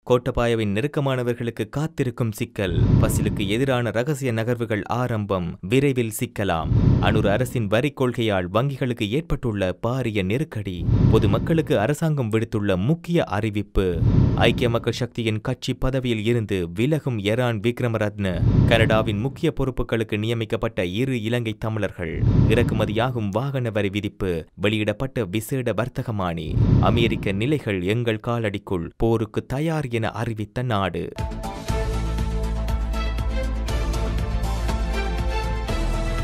கோட்டபாயவின் நெருக்கமானவர்களுக்கு காத்திருக்கும் சிக்கல். பசிலுக்கு எதிரான ரகசிய நகர்வுகள் ஆரம்பம். விரைவில் சிக்கலாம். அனுர அரசின் வரி கொள்கையால் வங்கிகளுக்கு ஏற்பட்டுள்ள பாரிய நெருக்கடி. பொதுமக்களுக்கு அரசாங்கம் விடுத்துள்ள முக்கிய அறிவிப்பு. ஐக்கிய மக்கள் சக்தியின் கட்சி பதவியில் இருந்து விலகும் எரான் விக்ரமரத்ன. கனடாவின் முக்கிய பொறுப்புகளுக்கு நியமிக்கப்பட்ட 2 இலங்கை தமிழர்கள். இறக்குமதியாகும் வாகன வரி விதிப்பு. வெளியிடப்பட்ட விசேட வர்த்தகமானி. அமெரிக்க நிலைகள் எங்கள் காலடிக்குள். போருக்கு தயார் என அறிவித்த நாடு.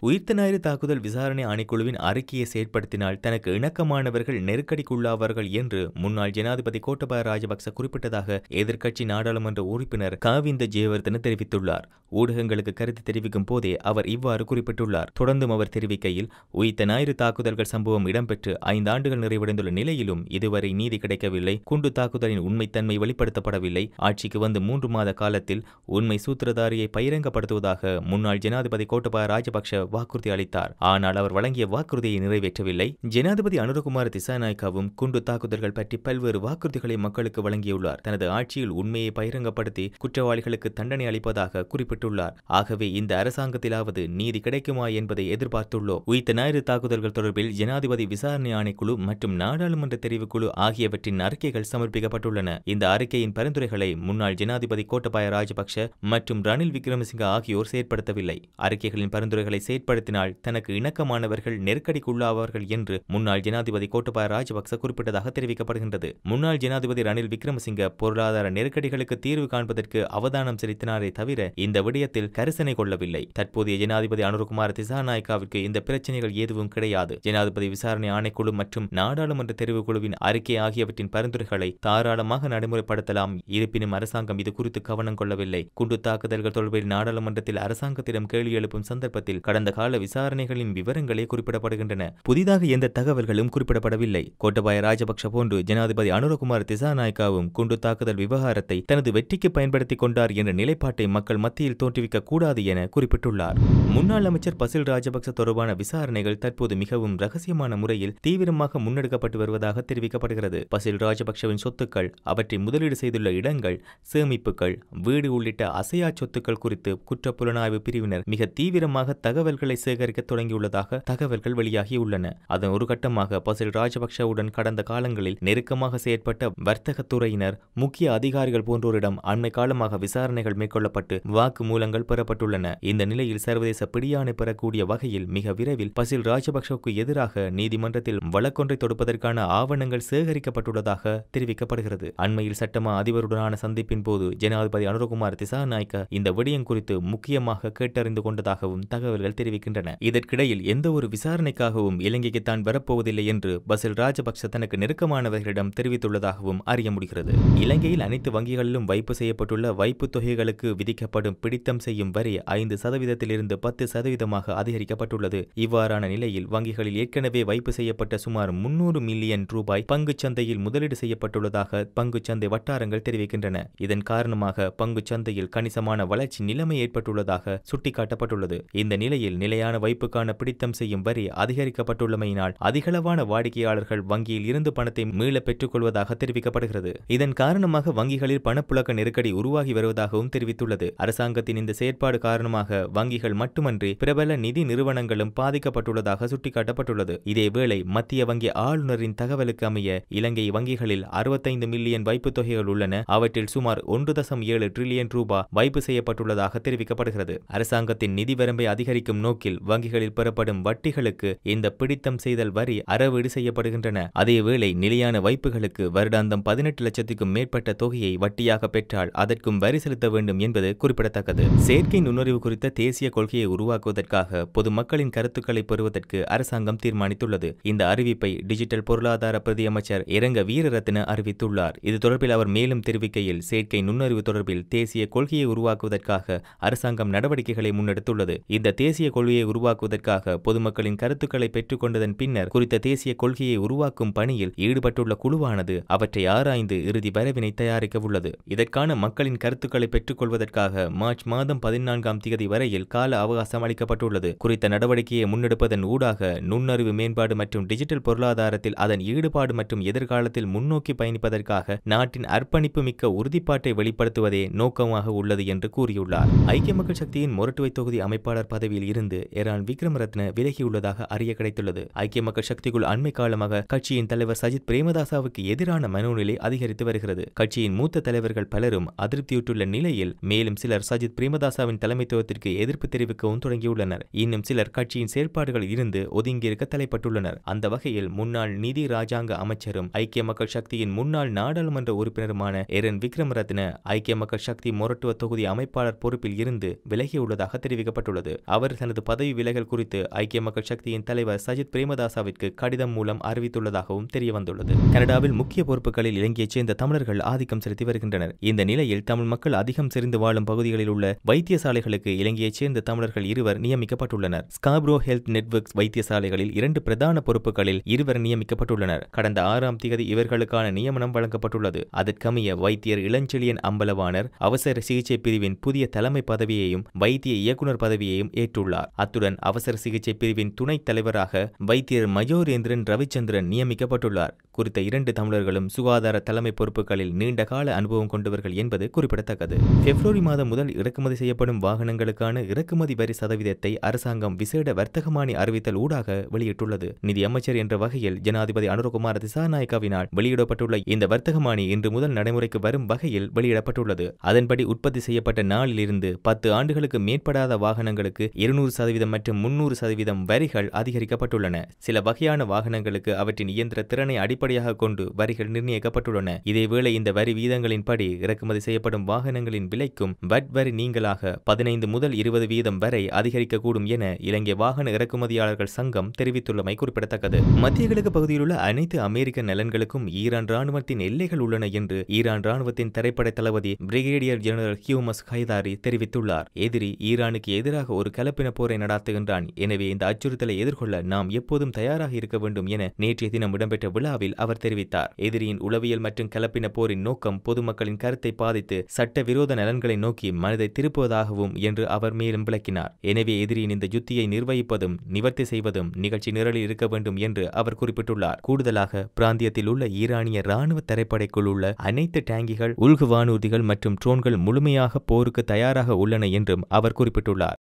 உயிர்த்த ஞாயிறு தாக்குதல் விசாரணை ஆணைக்குழுவின் அறிக்கையை செயற்படுத்தினால் தனக்கு இணக்கமானவர்கள் நெருக்கடிக்குள்ளாவார்கள் என்று முன்னாள் ஜனாதிபதி கோட்டபாய ராஜபக்ச குறிப்பிட்டதாக எதிர்க்கட்சி நாடாளுமன்ற உறுப்பினர் காவிந்த ஜெயவர்தன தெரிவித்துள்ளார். ஊடகங்களுக்கு கருத்து தெரிவிக்கும் போதே அவர் இவ்வாறு குறிப்பிட்டுள்ளார். தொடர்ந்தும் அவர் தெரிவிக்கையில், உயிர்த்த ஞாயிறு தாக்குதல்கள் சம்பவம் இடம்பெற்று 5 ஆண்டுகள் நிறைவடைந்துள்ள நிலையிலும் இதுவரை நீதி கிடைக்கவில்லை. குண்டு தாக்குதலின் உண்மைத்தன்மை வெளிப்படுத்தப்படவில்லை. ஆட்சிக்கு வந்து 3 மாத காலத்தில் உண்மை சூத்திரதாரியை பகிரங்கப்படுத்துவதாக முன்னாள் ஜனாதிபதி கோட்டபாய ராஜபக்ச வாக்குறுதி அளித்தார். ஆனால் அவர் வழங்கிய வாக்குறுதியை நிறைவேற்றவில்லை. ஜனாதிபதி அனுரகுமார திசாநாயக்காவும் குண்டு தாக்குதல்கள் பற்றி பல்வேறு வாக்குறுதிகளை மக்களுக்கு வழங்கியுள்ளார். தனது ஆட்சியில் உண்மையை பகிரங்கப்படுத்தி குற்றவாளிகளுக்கு தண்டனை அளிப்பதாக குறிப்பிட்டுள்ளார். ஆகவே இந்த அரசாங்கத்திலாவது நீதி கிடைக்குமா என்பதை எதிர்பார்த்துள்ளோம். உயிர்த்த ஞாயிறு தாக்குதல்கள் தொடர்பில் ஜனாதிபதி விசாரணை ஆணைக்குழு மற்றும் நாடாளுமன்ற தெரிவுக்குழு ஆகியவற்றின் அறிக்கைகள் சமர்ப்பிக்கப்பட்டுள்ளன. இந்த அறிக்கையின் பரிந்துரைகளை முன்னாள் ஜனாதிபதி கோட்டபாய ராஜபக்ச மற்றும் ரணில் விக்ரமசிங்க ஆகியோர் செயற்படுத்தவில்லை. அறிக்கைகளின் பரிந்துரைகளை செயற்படுத்தினால் தனக்கு இணக்கமானவர்கள் நெருக்கடிக்குள்ளாவார்கள் என்று முன்னாள் ஜனாதிபதி கோட்டபாய ராஜபக்ச குறிப்பிட்டதாக தெரிவிக்கப்படுகின்றது. முன்னாள் ஜனாதிபதி ரணில் விக்ரமசிங்க பொருளாதார நெருக்கடிகளுக்கு தீர்வு காண்பதற்கு அவதானம் செலுத்தினாரே தவிர இந்த விடயத்தில் கரிசனை கொள்ளவில்லை. தற்போதைய ஜனாதிபதி அனுரகுமார திசாநாயக்காவிற்கு இந்த பிரச்சனைகள் எதுவும் கிடையாது. ஜனாதிபதி விசாரணை ஆணைக்குழு மற்றும் நாடாளுமன்ற தெரிவுக்குழுவின் அறிக்கை ஆகியவற்றின் பரிந்துரைகளை தாராளமாக நடைமுறைப்படுத்தலாம். இருப்பினும் அரசாங்கம் இது குறித்து கவனம் கொள்ளவில்லை. குண்டு தாக்குதல்கள் தொடர்பில் நாடாளுமன்றத்தில் அரசாங்கத்திடம் கேள்வி எழுப்பும் சந்தர்ப்பத்தில் கடந்த கால விசாரணைகளின் விவரங்களே குறிப்பிடப்படுகின்றன. புதிதாக எந்த தகவல்களும் குறிப்பிடப்படவில்லை. கோட்டபாய ராஜபக்ச போன்று ஜனாதிபதி அனுரகுமார திசாநாயக்காவும் குண்டு தாக்குதல் விவகாரத்தை தனது வெற்றிக்கு பயன்படுத்திக் கொண்டார் என்ற நிலைப்பாட்டை மக்கள் மத்தியில் தோற்றுவிக்க கூடாது என குறிப்பிட்டுள்ளார். முன்னாள் அமைச்சர் பசில் ராஜபக்ச தொடர்பான விசாரணைகள் தற்போது மிகவும் ரகசியமான முறையில் தீவிரமாக முன்னெடுக்கப்பட்டு வருவதாக தெரிவிக்கப்படுகிறது. பசில் ராஜபக்சவின் சொத்துக்கள், அவற்றை முதலீடு செய்துள்ள இடங்கள், சேமிப்புகள், வீடு உள்ளிட்ட அசையா சொத்துக்கள் குறித்து குற்றப்புலனாய்வு பிரிவினர் மிக தீவிரமாக தகவல்களை சேகரிக்க தொடங்கியுள்ளதாக தகவல்கள் வெளியாகியுள்ளன. அதன் ஒரு கட்டமாக பசில் ராஜபக்சவுடன் கடந்த காலங்களில் நெருக்கமாக செயற்பட்ட வர்த்தகத்துறையினர், முக்கிய அதிகாரிகள் போன்றோரிடம் அண்மை காலமாக விசாரணைகள் மேற்கொள்ளப்பட்டு வாக்குமூலங்கள் பெறப்பட்டுள்ளன. இந்த நிலையில் சர்வதேச பிடியாணை பெறக்கூடிய வகையில் மிக விரைவில் பசில் ராஜபக்சவுக்கு எதிராக நீதிமன்றத்தில் வழக்கொன்றை தொடுப்பதற்கான ஆவணங்கள் சேகரிக்கப்பட்டுள்ளதாக தெரிவிக்கப்படுகிறது. அண்மையில் சட்டமா அதிபருடனான சந்திப்பின் போது ஜனாதிபதி அனுரகுமார திசாநாயக்க இந்த விடயம் குறித்து முக்கியமாக கேட்டறிந்து கொண்டதாகவும் தகவல்கள் தெரிவிக்கின்றன. இதற்கிடையில் எந்த ஒரு விசாரணைக்காகவும் இலங்கைக்கு தான் வரப்போவதில்லை என்று பசில் ராஜபக்ச தனக்கு நெருக்கமானவர்களிடம் தெரிவித்துள்ளதாகவும் அறிய முடிகிறது. இலங்கையில் அனைத்து வங்கிகளிலும் வைப்பு செய்யப்பட்டுள்ள வைப்பு தொகைகளுக்கு விதிக்கப்படும் பிடித்தம் செய்யும் வரி 5%இலிருந்து 10% அதிகரிக்கப்பட்டுள்ளது. இவ்வாறான நிலையில் வங்கிகளில் ஏற்கனவே வைப்பு செய்யப்பட்ட சுமார் 300 மில்லியன் ரூபாய் பங்குச்சந்தையில் முதலீடு செய்யப்பட்டுள்ளதாக பங்குச்சந்தை வட்டாரங்கள் தெரிவிக்கின்றன. இதன் காரணமாக பங்குச்சந்தையில் கணிசமான வளர்ச்சி நிலைமை ஏற்பட்டுள்ளதாக சுட்டிக்காட்டப்பட்டுள்ளது. இந்த நிலையில் நிலையான வைப்புக்கான பிடித்தம் செய்யும் வரி அதிகரிக்கப்பட்டுள்ளமையினால் அதிகளவான வாடிக்கையாளர்கள் வங்கியில் இருந்து பணத்தை மீள பெற்றுக் கொள்வதாக தெரிவிக்கப்படுகிறது. இதன் காரணமாக வங்கிகளில் பணப்புழக்க நெருக்கடி உருவாகி வருவதாகவும் தெரிவித்துள்ளது. அரசாங்கத்தின் இந்த செயற்பாடு காரணமாக வங்கிகள் மட்டுமன்றி பிரபல நிதி நிறுவனங்களும் பாதிக்கப்பட்டுள்ளதாக சுட்டிக்காட்டப்பட்டுள்ளது. இதேவேளை மத்திய வங்கி ஆளுநரின் தகவலுக்கு அமைய இலங்கை வங்கிகளில் 65 மில்லியன் வைப்பு தொகைகள் உள்ளன. அவற்றில் சுமார் 1.7 டிரில்லியன் ரூபாய் வைப்பு செய்யப்பட்டுள்ளதாக தெரிவிக்கப்படுகிறது. அரசாங்கத்தின் நிதி வரம்பை அதிகரிக்கும் நோக்கில் வங்கிகளில் பெறப்படும் வட்டிகளுக்கு இந்த பிடித்தம் செய்தல் வரி அறவீடு செய்யப்படுகின்றன. அதேவேளை நிலையான வைப்புகளுக்கு வருடாந்தம் 18 லட்சத்துக்கும் மேற்பட்ட தொகையை வட்டியாக பெற்றால் அதற்கும் வரி செலுத்த வேண்டும் என்பது குறிப்பிடத்தக்கது. செயற்கை நுண்ணறிவு குறித்த தேசிய கொள்கையை உருவாக்குவதற்காக பொதுமக்களின் கருத்துக்களை பெறுவதற்கு அரசாங்கம் தீர்மானித்துள்ளது. இந்த அறிவிப்பை டிஜிட்டல் பொருளாதார பிரதி அமைச்சர் இரங்க வீரரத்ன அறிவித்துள்ளார். இது தொடர்பில் அவர் மேலும் தெரிவிக்கையில், செயற்கை நுண்ணறிவு தொடர்பில் தேசிய கொள்கையை உருவாக்குவதற்காக அரசாங்கம் நடவடிக்கைகளை முன்னெடுத்துள்ளது. இந்த தேசிய கொள்கையை உருவாக்குவதற்காக பொதுமக்களின் கருத்துக்களை பெற்றுக் கொண்டதன் பின்னர் குறித்த தேசிய கொள்கையை உருவாக்கும் பணியில் ஈடுபட்டுள்ள குழுவானது அவற்றை ஆராய்ந்து இறுதி வரைவினை தயாரிக்க உள்ளது. இதற்கான மக்களின் கருத்துக்களை பெற்றுக் கொள்வதற்காக மார்ச் மாதம் 14ஆம் தேதி வரையில் கால அவகாசம் அளிக்கப்பட்டுள்ளது. குறித்த நடவடிக்கையை முன்னெடுப்பதன் ஊடாக நுண்ணறிவு மேம்பாடு மற்றும் டிஜிட்டல் பொருளாதாரத்தில் அதன் ஈடுபாடு மற்றும் எதிர்காலத்தில் முன்னோக்கி பயணிப்பதற்காக நாட்டின் அர்ப்பணிப்பு மிக்க உறுதிப்பாட்டை வெளிப்படுத்துவதே நோக்கமாக உள்ளது என்று கூறியுள்ளார். ஐக்கிய மக்கள் சக்தியின் மொரட்டுவை தொகுதி அமைப்பாளர் பதவியில் இருந்து எரான் விக்ரமரத்ன விலகியுள்ளதாக அறிய கிடைத்துள்ளது. ஐக்கிய மக்கள் சக்திக்குள் அண்மை காலமாக கட்சியின் தலைவர் சஜித் பிரேமதாசவுக்கு எதிரான மனோநிலை அதிகரித்து வருகிறது. கட்சியின் மூத்த தலைவர்கள் பலரும் அதிருப்தியுற்றுள்ள நிலையில் மேலும் சிலர் சஜித் பிரேமதாசவின் தலைமைத்துவத்திற்கு எதிர்ப்பு தெரிவிக்கவும் தொடங்கியுள்ளனர். இன்னும் சிலர் கட்சியின் செயற்பாடுகளில் இருந்து ஒதுங்கியிருக்க தலைப்பட்டுள்ளனர். அந்த வகையில் முன்னாள் நிதி ராஜாங்க அமைச்சரும் ஐக்கிய மக்கள் சக்தியின் முன்னாள் நாடாளுமன்ற உறுப்பினருமான எரன் விக்ரமரத்ன ஐக்கிய மக்கள் சக்தி மொரட்டுவ தொகுதி அமைப்பாளர் பொறுப்பில் இருந்து விலகியுள்ளதாக தெரிவிக்கப்பட்டுள்ளது. அவர் தனது பதவி விலகல் குறித்து ஐக்கிய மக்கள் சக்தியின் தலைவர் சஜித் பிரேமதாசவிற்கு கடிதம் மூலம் அறிவித்துள்ளதாகவும் தெரியவந்துள்ளது. கனடாவில் முக்கிய பொறுப்புகளில் இலங்கையைச் சேர்ந்த தமிழர்கள் ஆதிக்கம் செலுத்தி வருகின்றனர். இந்த நிலையில் தமிழ் மக்கள் அதிகம் செறிந்து வாழும் பகுதிகளில் உள்ள வைத்தியசாலைகளுக்கு இலங்கையைச் சேர்ந்த தமிழர்கள் இருவர் நியமிக்கப்பட்டுள்ளனர். ஸ்காப்ரோ ஹெல்த் நெட்வொர்க்ஸ் வைத்தியசாலைகளில் 2 பிரதான பொறுப்புகளில் இருவர் நியமிக்கப்பட்டுள்ளனர். கடந்த 6ஆம் தேதி இவர்களுக்கான நியமனம் வழங்கப்பட்டுள்ளது. அதற்கமைய வைத்தியர் இளஞ்செழியன் அம்பலவாணர் அவசர சிகிச்சை பிரிவின் புதிய தலைமை பதவியையும் வைத்திய இயக்குநர் பதவியையும் ஏற்றுள்ளார். அத்துடன் அவசர சிகிச்சை பிரிவின் துணைத் தலைவராக வைத்தியர் மயோரேந்திரன் ரவிச்சந்திரன் நியமிக்கப்பட்டுள்ளார். குறித்த 2 தமிழர்களும் சுகாதார தலைமை பொறுப்புகளில் நீண்ட கால அனுபவம் கொண்டவர்கள் என்பது குறிப்பிடத்தக்கது. பிப்ரவரி மாதம் முதல் இறக்குமதி செய்யப்படும் வாகனங்களுக்கான இறக்குமதி வரி சதவீதத்தை அரசாங்கம் விசேட வர்த்தகமானி அறிவித்தல் ஊடாக வெளியிட்டுள்ளது. நிதி அமைச்சர் என்ற வகையில் ஜனாதிபதி அனுரகுமார திசாநாயக்கவினால் வெளியிடப்பட்டுள்ள இந்த வர்த்தகமானி இன்று முதல் நடைமுறைக்கு வரும் வகையில் வெளியிடப்பட்டுள்ளது. அதன்படி உற்பத்தி செய்யப்பட்ட நாளிலிருந்து 10 ஆண்டுகளுக்கு மேற்படாத வாகனங்களுக்கு 200% மற்றும் 300% வரிகள் அதிகரிக்கப்பட்டுள்ளன. சில வகையான வாகனங்களுக்கு அவற்றின் இயந்திர திறனை அடிப்படையாக கொண்டு வரிகள் நிர்ணயிக்கப்பட்டுள்ளன. இதேவேளை இந்த வரி வீதங்களின்படி இறக்குமதி செய்யப்படும் வாகனங்களின் விலைக்கும் வட் வரி நீங்களாக 15 முதல் 20% வரை அதிகரிக்கக்கூடும் என இலங்கை வாகன இறக்குமதியாளர்கள் சங்கம் தெரிவித்துள்ளமை குறிப்பிடத்தக்கது. மத்திய கிழக்கு பகுதியில் உள்ள அனைத்து அமெரிக்க நலன்களுக்கும் ஈரான் ராணுவத்தின் எல்லைகள் உள்ளன என்று ஈரான் ராணுவத்தின் தரைப்படை தளபதி பிரிகேடியர் ஜெனரல் ஹியூமஸ் ஹைதாரி தெரிவித்துள்ளார். எதிரி ஈரானுக்கு எதிராக ஒரு கலப்பின போரை நடாத்துகின்றான். எனவே இந்த அச்சுறுத்தலை எதிர்கொள்ள நாம் எப்போதும் தயாராக இருக்க வேண்டும் என நேற்றைய தினம் இடம்பெற்ற விழாவில் அவர் தெரிவித்தார். எதிரியின் உளவியல் மற்றும் கலப்பின போரின் நோக்கம் பொதுமக்களின் கருத்தை பாதித்து சட்டவிரோத நலன்களை நோக்கி மனதை திருப்புவதாகவும் என்று அவர் மேலும் விளக்கினார். எனவே எதிரியின் இந்த யுத்தியை நிர்வகிப்பதும் நிவர்த்தி செய்வதும் நிகழ்ச்சி நிரலில் இருக்க வேண்டும் என்று அவர் குறிப்பிட்டுள்ளார். கூடுதலாக பிராந்தியத்தில் உள்ள ஈரானிய ராணுவ தரைப்படைக்குள் உள்ள அனைத்து டேங்கிகள், உள்கு வானூர்திகள் மற்றும் ட்ரோன்கள் முழுமையாக போருக்கு தயாராக உள்ளன என்றும் அவர் குறிப்பிட்டுள்ளார்.